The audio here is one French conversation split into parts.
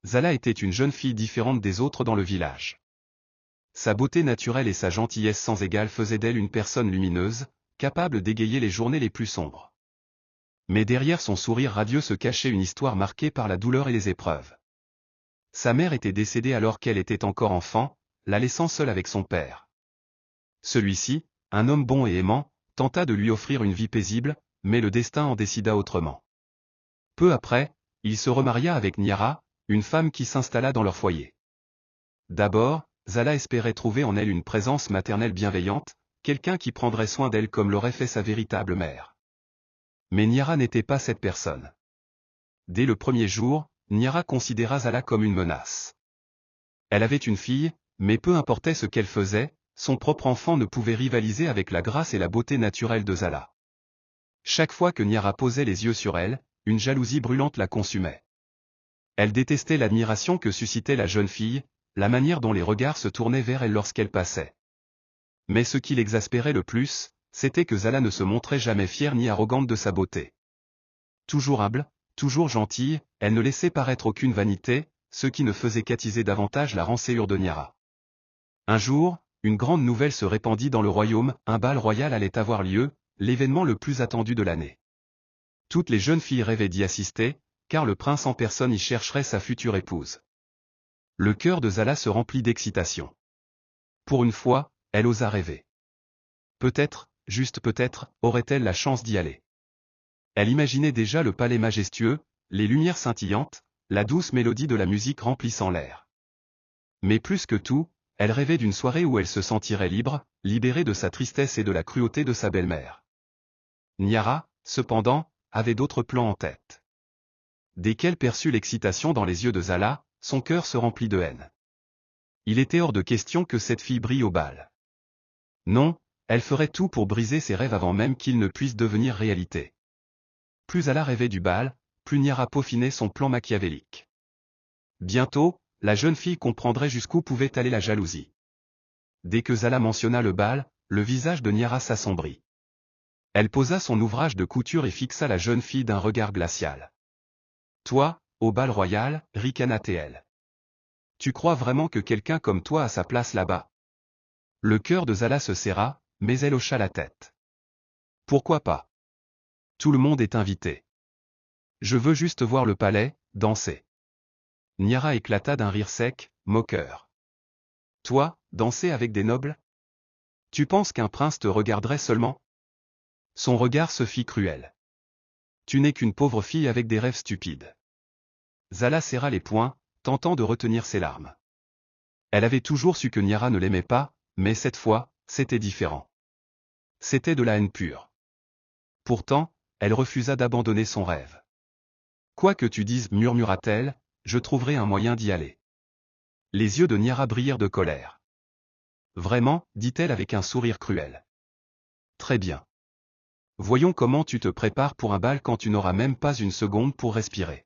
Zala était une jeune fille différente des autres dans le village. Sa beauté naturelle et sa gentillesse sans égale faisaient d'elle une personne lumineuse, capable d'égayer les journées les plus sombres. Mais derrière son sourire radieux se cachait une histoire marquée par la douleur et les épreuves. Sa mère était décédée alors qu'elle était encore enfant, la laissant seule avec son père. Celui-ci, un homme bon et aimant, tenta de lui offrir une vie paisible, mais le destin en décida autrement. Peu après, il se remaria avec Niara, une femme qui s'installa dans leur foyer. D'abord, Zala espérait trouver en elle une présence maternelle bienveillante, quelqu'un qui prendrait soin d'elle comme l'aurait fait sa véritable mère. Mais Niara n'était pas cette personne. Dès le premier jour, Niara considéra Zala comme une menace. Elle avait une fille, mais peu importait ce qu'elle faisait, son propre enfant ne pouvait rivaliser avec la grâce et la beauté naturelle de Zala. Chaque fois que Niara posait les yeux sur elle, une jalousie brûlante la consumait. Elle détestait l'admiration que suscitait la jeune fille, la manière dont les regards se tournaient vers elle lorsqu'elle passait. Mais ce qui l'exaspérait le plus, c'était que Zala ne se montrait jamais fière ni arrogante de sa beauté. Toujours humble, toujours gentille, elle ne laissait paraître aucune vanité, ce qui ne faisait qu'attiser davantage la rancœur de Niara. Un jour, une grande nouvelle se répandit dans le royaume, un bal royal allait avoir lieu, l'événement le plus attendu de l'année. Toutes les jeunes filles rêvaient d'y assister, car le prince en personne y chercherait sa future épouse. Le cœur de Zala se remplit d'excitation. Pour une fois, elle osa rêver. Peut-être, juste peut-être, aurait-elle la chance d'y aller. Elle imaginait déjà le palais majestueux, les lumières scintillantes, la douce mélodie de la musique remplissant l'air. Mais plus que tout, elle rêvait d'une soirée où elle se sentirait libre, libérée de sa tristesse et de la cruauté de sa belle-mère. Niara, cependant, avait d'autres plans en tête. Dès qu'elle perçut l'excitation dans les yeux de Zala, son cœur se remplit de haine. Il était hors de question que cette fille brille au bal. Non, elle ferait tout pour briser ses rêves avant même qu'ils ne puissent devenir réalité. Plus Zala rêvait du bal, plus Niara peaufinait son plan machiavélique. Bientôt, la jeune fille comprendrait jusqu'où pouvait aller la jalousie. Dès que Zala mentionna le bal, le visage de Niara s'assombrit. Elle posa son ouvrage de couture et fixa la jeune fille d'un regard glacial. « Toi, au bal royal, ricana-t-elle. Tu crois vraiment que quelqu'un comme toi a sa place là-bas ?» Le cœur de Zala se serra, mais elle hocha la tête. « Pourquoi pas? Tout le monde est invité. Je veux juste voir le palais, danser. » Niara éclata d'un rire sec, moqueur. « Toi, danser avec des nobles? Tu penses qu'un prince te regarderait seulement? » Son regard se fit cruel. « Tu n'es qu'une pauvre fille avec des rêves stupides. » Zala serra les poings, tentant de retenir ses larmes. Elle avait toujours su que Niara ne l'aimait pas, mais cette fois, c'était différent. C'était de la haine pure. Pourtant, elle refusa d'abandonner son rêve. « Quoi que tu dises, murmura-t-elle, je trouverai un moyen d'y aller. » Les yeux de Niara brillèrent de colère. « Vraiment, dit-elle avec un sourire cruel. Très bien. Voyons comment tu te prépares pour un bal quand tu n'auras même pas une seconde pour respirer. »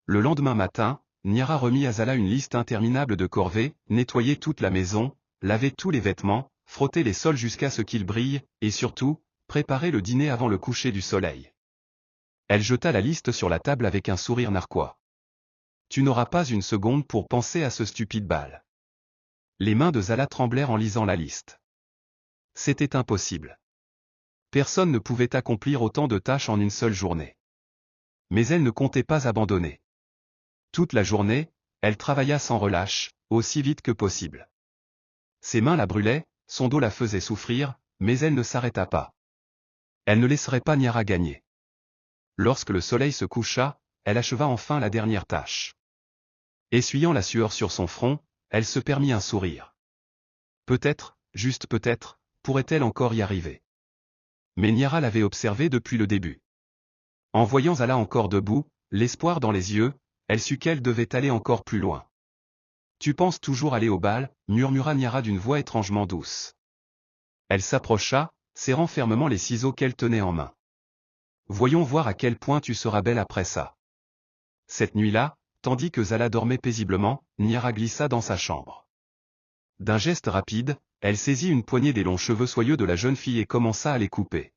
Le lendemain matin, Niara remit à Zala une liste interminable de corvées, nettoyer toute la maison, laver tous les vêtements, frotter les sols jusqu'à ce qu'ils brillent, et surtout, préparer le dîner avant le coucher du soleil. Elle jeta la liste sur la table avec un sourire narquois. « Tu n'auras pas une seconde pour penser à ce stupide bal. » Les mains de Zala tremblèrent en lisant la liste. C'était impossible. Personne ne pouvait accomplir autant de tâches en une seule journée. Mais elle ne comptait pas abandonner. Toute la journée, elle travailla sans relâche, aussi vite que possible. Ses mains la brûlaient, son dos la faisait souffrir, mais elle ne s'arrêta pas. Elle ne laisserait pas Niara gagner. Lorsque le soleil se coucha, elle acheva enfin la dernière tâche. Essuyant la sueur sur son front, elle se permit un sourire. Peut-être, juste peut-être, pourrait-elle encore y arriver. Mais Niara l'avait observée depuis le début. En voyant Zala encore debout, l'espoir dans les yeux, elle sut qu'elle devait aller encore plus loin. « Tu penses toujours aller au bal » murmura Niara d'une voix étrangement douce. Elle s'approcha, serrant fermement les ciseaux qu'elle tenait en main. « Voyons voir à quel point tu seras belle après ça. » Cette nuit-là, tandis que Zala dormait paisiblement, Niara glissa dans sa chambre. D'un geste rapide, elle saisit une poignée des longs cheveux soyeux de la jeune fille et commença à les couper.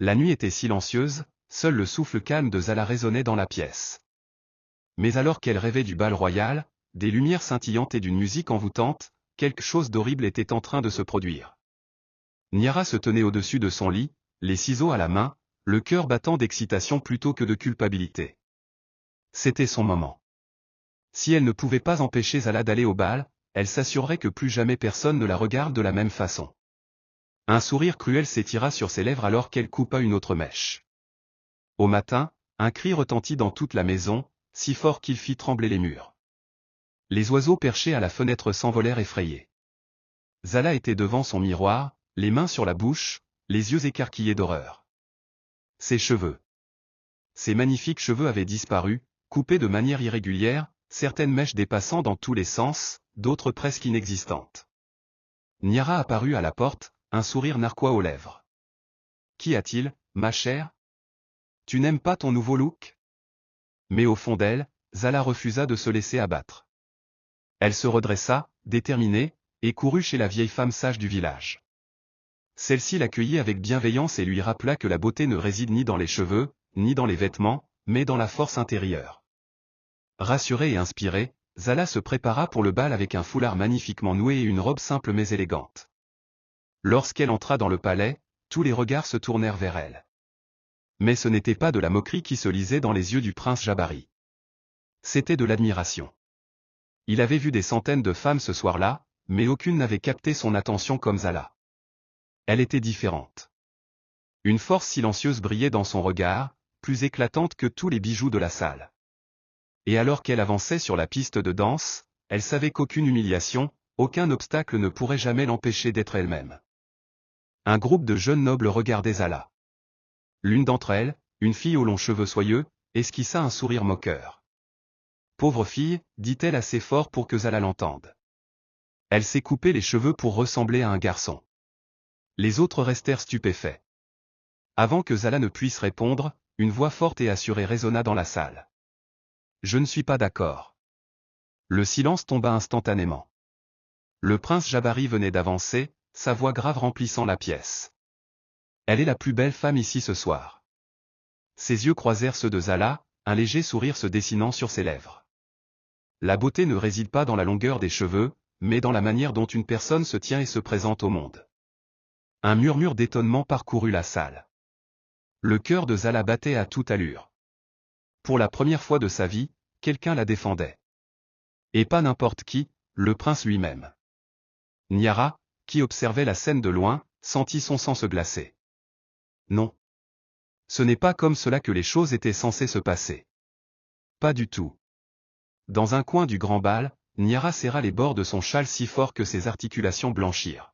La nuit était silencieuse, seul le souffle calme de Zala résonnait dans la pièce. Mais alors qu'elle rêvait du bal royal, des lumières scintillantes et d'une musique envoûtante, quelque chose d'horrible était en train de se produire. Niara se tenait au-dessus de son lit, les ciseaux à la main, le cœur battant d'excitation plutôt que de culpabilité. C'était son moment. Si elle ne pouvait pas empêcher Zala d'aller au bal, elle s'assurerait que plus jamais personne ne la regarde de la même façon. Un sourire cruel s'étira sur ses lèvres alors qu'elle coupa une autre mèche. Au matin, un cri retentit dans toute la maison, si fort qu'il fit trembler les murs. Les oiseaux perchés à la fenêtre s'envolèrent effrayés. Zala était devant son miroir, les mains sur la bouche, les yeux écarquillés d'horreur. Ses cheveux. Ses magnifiques cheveux avaient disparu, coupés de manière irrégulière, certaines mèches dépassant dans tous les sens, d'autres presque inexistantes. Niara apparut à la porte, un sourire narquois aux lèvres. « Qu'y a-t-il, ma chère? Tu n'aimes pas ton nouveau look ?» Mais au fond d'elle, Zala refusa de se laisser abattre. Elle se redressa, déterminée, et courut chez la vieille femme sage du village. Celle-ci l'accueillit avec bienveillance et lui rappela que la beauté ne réside ni dans les cheveux, ni dans les vêtements, mais dans la force intérieure. Rassurée et inspirée, Zala se prépara pour le bal avec un foulard magnifiquement noué et une robe simple mais élégante. Lorsqu'elle entra dans le palais, tous les regards se tournèrent vers elle. Mais ce n'était pas de la moquerie qui se lisait dans les yeux du prince Jabari. C'était de l'admiration. Il avait vu des centaines de femmes ce soir-là, mais aucune n'avait capté son attention comme Zala. Elle était différente. Une force silencieuse brillait dans son regard, plus éclatante que tous les bijoux de la salle. Et alors qu'elle avançait sur la piste de danse, elle savait qu'aucune humiliation, aucun obstacle ne pourrait jamais l'empêcher d'être elle-même. Un groupe de jeunes nobles regardait Zala. L'une d'entre elles, une fille aux longs cheveux soyeux, esquissa un sourire moqueur. « Pauvre fille, dit-elle assez fort pour que Zala l'entende. Elle s'est coupé les cheveux pour ressembler à un garçon. » Les autres restèrent stupéfaits. Avant que Zala ne puisse répondre, une voix forte et assurée résonna dans la salle. « Je ne suis pas d'accord. » Le silence tomba instantanément. Le prince Jabari venait d'avancer, sa voix grave remplissant la pièce. « Elle est la plus belle femme ici ce soir. » Ses yeux croisèrent ceux de Zala, un léger sourire se dessinant sur ses lèvres. La beauté ne réside pas dans la longueur des cheveux, mais dans la manière dont une personne se tient et se présente au monde. Un murmure d'étonnement parcourut la salle. Le cœur de Zala battait à toute allure. Pour la première fois de sa vie, quelqu'un la défendait. Et pas n'importe qui, le prince lui-même. Niara, qui observait la scène de loin, sentit son sang se glacer. Non. Ce n'est pas comme cela que les choses étaient censées se passer. Pas du tout. Dans un coin du grand bal, Niara serra les bords de son châle si fort que ses articulations blanchirent.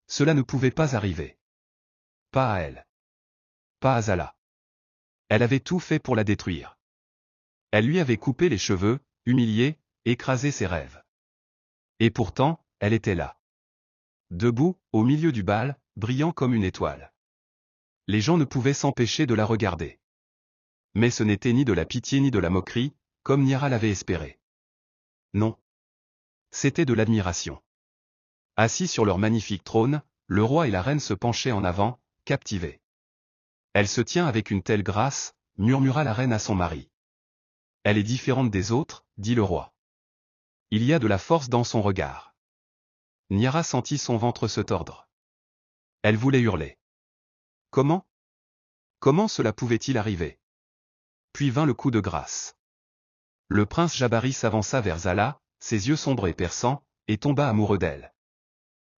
Cela ne pouvait pas arriver. Pas à elle. Pas à Zala. Elle avait tout fait pour la détruire. Elle lui avait coupé les cheveux, humilié, écrasé ses rêves. Et pourtant, elle était là. Debout, au milieu du bal, brillant comme une étoile. Les gens ne pouvaient s'empêcher de la regarder. Mais ce n'était ni de la pitié ni de la moquerie, comme Niara l'avait espéré. Non. C'était de l'admiration. Assis sur leur magnifique trône, le roi et la reine se penchaient en avant, captivés. Elle se tient avec une telle grâce, murmura la reine à son mari. Elle est différente des autres, dit le roi. Il y a de la force dans son regard. Niara sentit son ventre se tordre. Elle voulait hurler. Comment? Comment cela pouvait-il arriver? Puis vint le coup de grâce. Le prince Jabari s'avança vers Zala, ses yeux sombres et perçants, et tomba amoureux d'elle.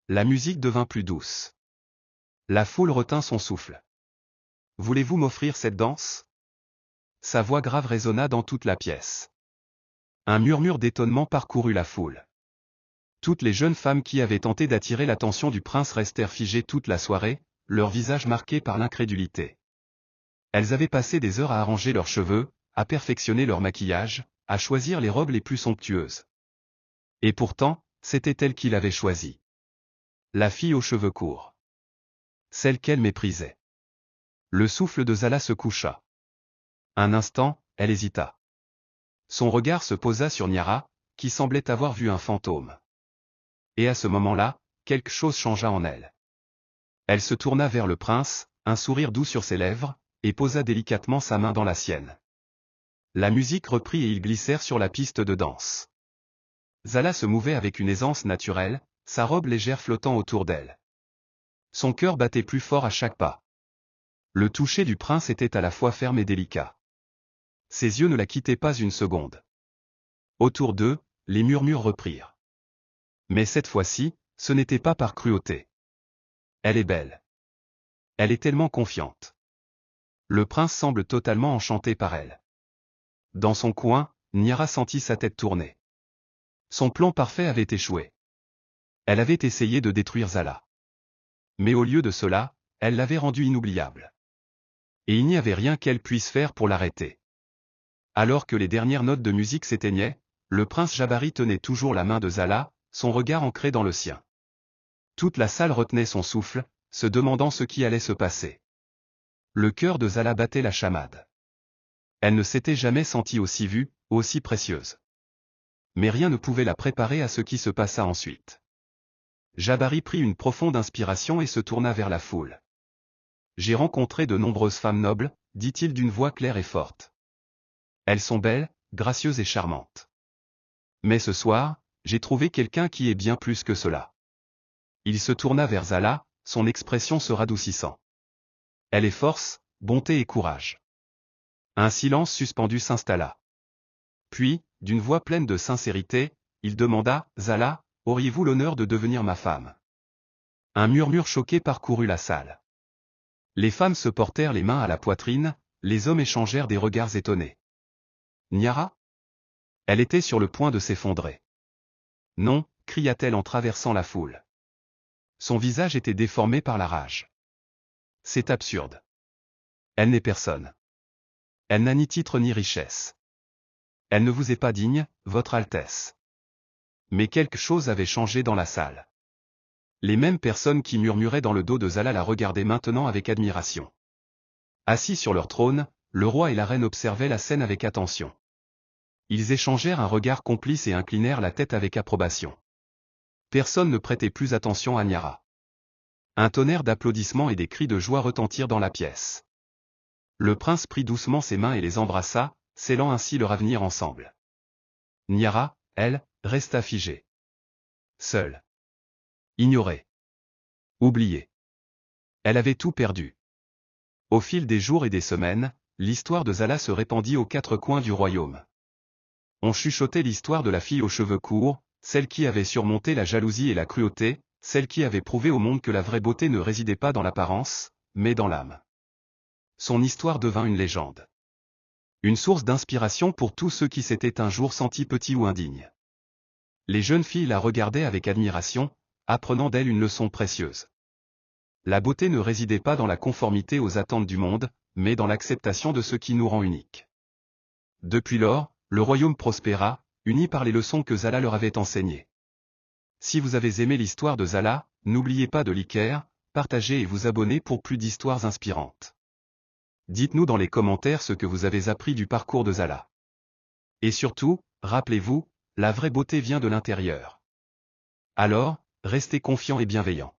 La musique devint plus douce. La foule retint son souffle. « Voulez-vous m'offrir cette danse ?» Sa voix grave résonna dans toute la pièce. Un murmure d'étonnement parcourut la foule. Toutes les jeunes femmes qui avaient tenté d'attirer l'attention du prince restèrent figées toute la soirée, leurs visages marqués par l'incrédulité. Elles avaient passé des heures à arranger leurs cheveux, à perfectionner leur maquillage, à choisir les robes les plus somptueuses. Et pourtant, c'était elle qui l'avait choisie. La fille aux cheveux courts. Celle qu'elle méprisait. Le souffle de Zala se coucha. Un instant, elle hésita. Son regard se posa sur Niara, qui semblait avoir vu un fantôme. Et à ce moment-là, quelque chose changea en elle. Elle se tourna vers le prince, un sourire doux sur ses lèvres, et posa délicatement sa main dans la sienne. La musique reprit et ils glissèrent sur la piste de danse. Zala se mouvait avec une aisance naturelle, sa robe légère flottant autour d'elle. Son cœur battait plus fort à chaque pas. Le toucher du prince était à la fois ferme et délicat. Ses yeux ne la quittaient pas une seconde. Autour d'eux, les murmures reprirent. Mais cette fois-ci, ce n'était pas par cruauté. Elle est belle. Elle est tellement confiante. Le prince semble totalement enchanté par elle. Dans son coin, Niara sentit sa tête tourner. Son plan parfait avait échoué. Elle avait essayé de détruire Zala. Mais au lieu de cela, elle l'avait rendu inoubliable. Et il n'y avait rien qu'elle puisse faire pour l'arrêter. Alors que les dernières notes de musique s'éteignaient, le prince Jabari tenait toujours la main de Zala, son regard ancré dans le sien. Toute la salle retenait son souffle, se demandant ce qui allait se passer. Le cœur de Zala battait la chamade. Elle ne s'était jamais sentie aussi vue, aussi précieuse. Mais rien ne pouvait la préparer à ce qui se passa ensuite. Jabari prit une profonde inspiration et se tourna vers la foule. « J'ai rencontré de nombreuses femmes nobles, dit-il d'une voix claire et forte. Elles sont belles, gracieuses et charmantes. Mais ce soir, j'ai trouvé quelqu'un qui est bien plus que cela. » Il se tourna vers Zala, son expression se radoucissant. « Elle est force, bonté et courage. » Un silence suspendu s'installa. Puis, d'une voix pleine de sincérité, il demanda, « Zala, auriez-vous l'honneur de devenir ma femme ?» Un murmure choqué parcourut la salle. Les femmes se portèrent les mains à la poitrine, les hommes échangèrent des regards étonnés. Niara ? Elle était sur le point de s'effondrer. Non, cria-t-elle en traversant la foule. Son visage était déformé par la rage. C'est absurde. Elle n'est personne. Elle n'a ni titre ni richesse. Elle ne vous est pas digne, Votre Altesse. Mais quelque chose avait changé dans la salle. Les mêmes personnes qui murmuraient dans le dos de Zala la regardaient maintenant avec admiration. Assis sur leur trône, le roi et la reine observaient la scène avec attention. Ils échangèrent un regard complice et inclinèrent la tête avec approbation. Personne ne prêtait plus attention à Niara. Un tonnerre d'applaudissements et des cris de joie retentirent dans la pièce. Le prince prit doucement ses mains et les embrassa, scellant ainsi leur avenir ensemble. Niara, elle, resta figée. Seule. Ignorée. Oubliée. Elle avait tout perdu. Au fil des jours et des semaines, l'histoire de Zala se répandit aux quatre coins du royaume. On chuchotait l'histoire de la fille aux cheveux courts, celle qui avait surmonté la jalousie et la cruauté, celle qui avait prouvé au monde que la vraie beauté ne résidait pas dans l'apparence, mais dans l'âme. Son histoire devint une légende. Une source d'inspiration pour tous ceux qui s'étaient un jour sentis petits ou indignes. Les jeunes filles la regardaient avec admiration, apprenant d'elle une leçon précieuse. La beauté ne résidait pas dans la conformité aux attentes du monde, mais dans l'acceptation de ce qui nous rend uniques. Depuis lors, le royaume prospéra, uni par les leçons que Zala leur avait enseignées. Si vous avez aimé l'histoire de Zala, n'oubliez pas de liker, partager et vous abonner pour plus d'histoires inspirantes. Dites-nous dans les commentaires ce que vous avez appris du parcours de Zala. Et surtout, rappelez-vous, la vraie beauté vient de l'intérieur. Alors, restez confiants et bienveillants.